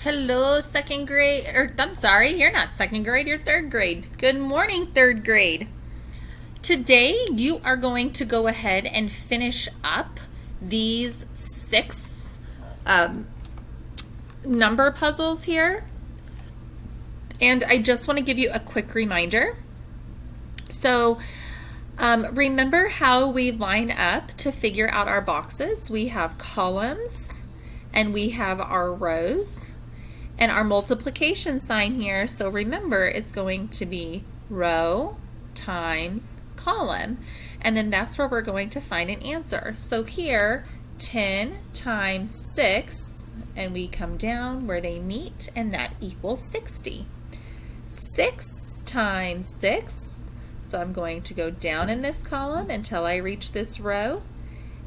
Hello, second grade, or I'm sorry, you're not second grade, you're third grade. Good morning, third grade. Today, you are going to go ahead and finish up these six number puzzles here. And I just want to give you a quick reminder. So, remember how we line up to figure out our boxes? We have columns and we have our rows. And our multiplication sign here, so remember it's going to be row times column, and then that's where we're going to find an answer. So here, 10 times 6, and we come down where they meet, and that equals 60. 6 times 6, so I'm going to go down in this column until I reach this row,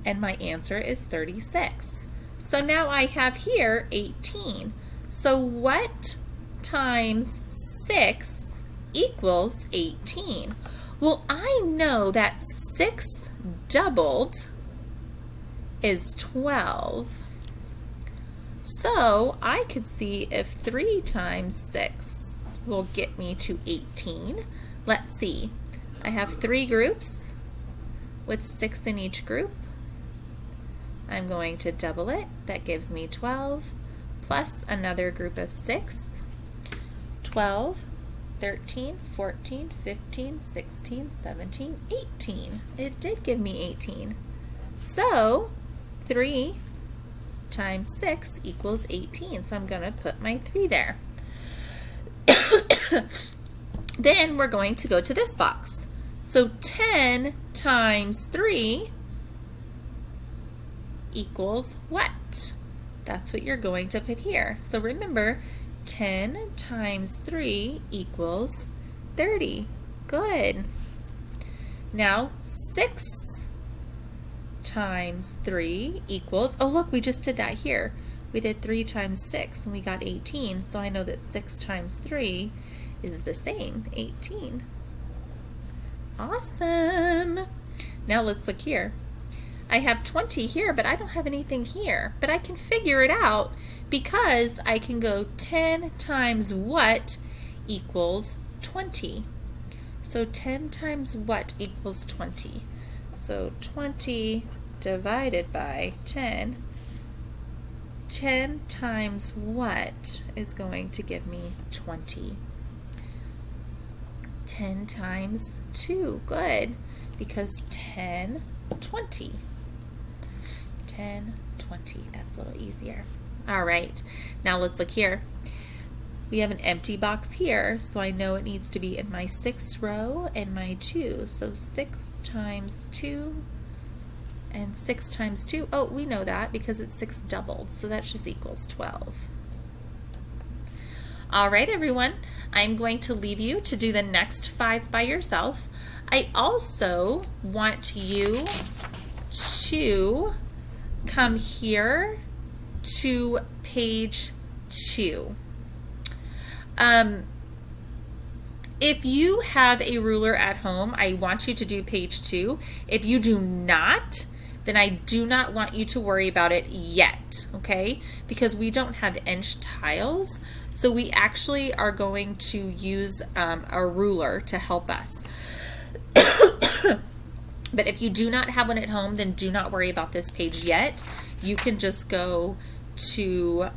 and my answer is 36. So now I have here 18. So what times 6 equals 18? Well, I know that 6 doubled is 12. So I could see if 3 times 6 will get me to 18. Let's see. I have 3 groups with 6 in each group. I'm going to double it. That gives me 12. Plus another group of 6, 12, 13, 14, 15, 16, 17, 18. It did give me 18. So 3 times 6 equals 18. So I'm going to put my 3 there. Then we're going to go to this box. So 10 times 3 equals what? That's what you're going to put here. So remember, 10 times 3 equals 30. Good. Now, 6 times 3 equals, oh look, we just did that here. We did 3 times 6 and we got 18. So I know that 6 times 3 is the same, 18. Awesome. Now let's look here. I have 20 here, but I don't have anything here. But I can figure it out because I can go 10 times what equals 20. So 10 times what equals 20? So 20 divided by 10. 10 times what is going to give me 20? 10 times 2. Good. Because 10, 20. 10, 20. That's a little easier. All right, now let's look here. We have an empty box here, so I know it needs to be in my 6th row and my 2. So 6 times 2 and 6 times 2. Oh, we know that because it's 6 doubled, so that just equals 12. All right, everyone, I'm going to leave you to do the next 5 by yourself. I also want you to come here to page 2. If you have a ruler at home, I want you to do page 2. If you do not, then I do not want you to worry about it yet, okay? Because we don't have inch tiles, so we actually are going to use a ruler to help us. But if you do not have one at home, then do not worry about this page yet. You can just go to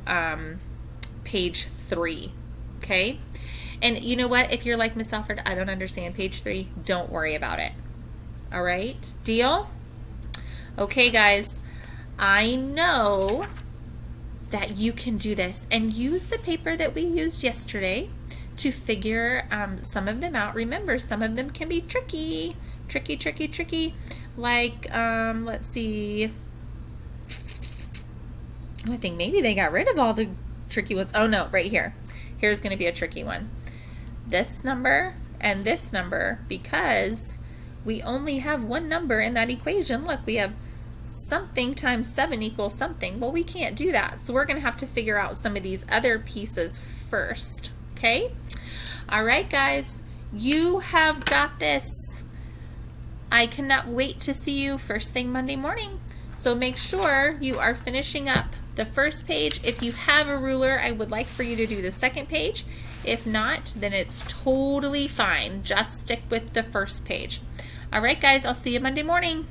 page 3, okay? And you know what? If you're like, Miss Alfred, I don't understand page 3, don't worry about it. All right? Deal? Okay, guys. I know that you can do this. And use the paper that we used yesterday to figure some of them out. Remember, some of them can be tricky. Tricky. Like, let's see. Oh, I think maybe they got rid of all the tricky ones. Oh no, right here. Here's going to be a tricky one. This number and this number, because we only have one number in that equation. Look, we have something times 7 equals something. Well, we can't do that. So we're going to have to figure out some of these other pieces first. Okay? All right, guys. You have got this. I cannot wait to see you first thing Monday morning. So make sure you are finishing up the first page. If you have a ruler, I would like for you to do the second page. If not, then it's totally fine. Just stick with the first page. All right, guys, I'll see you Monday morning.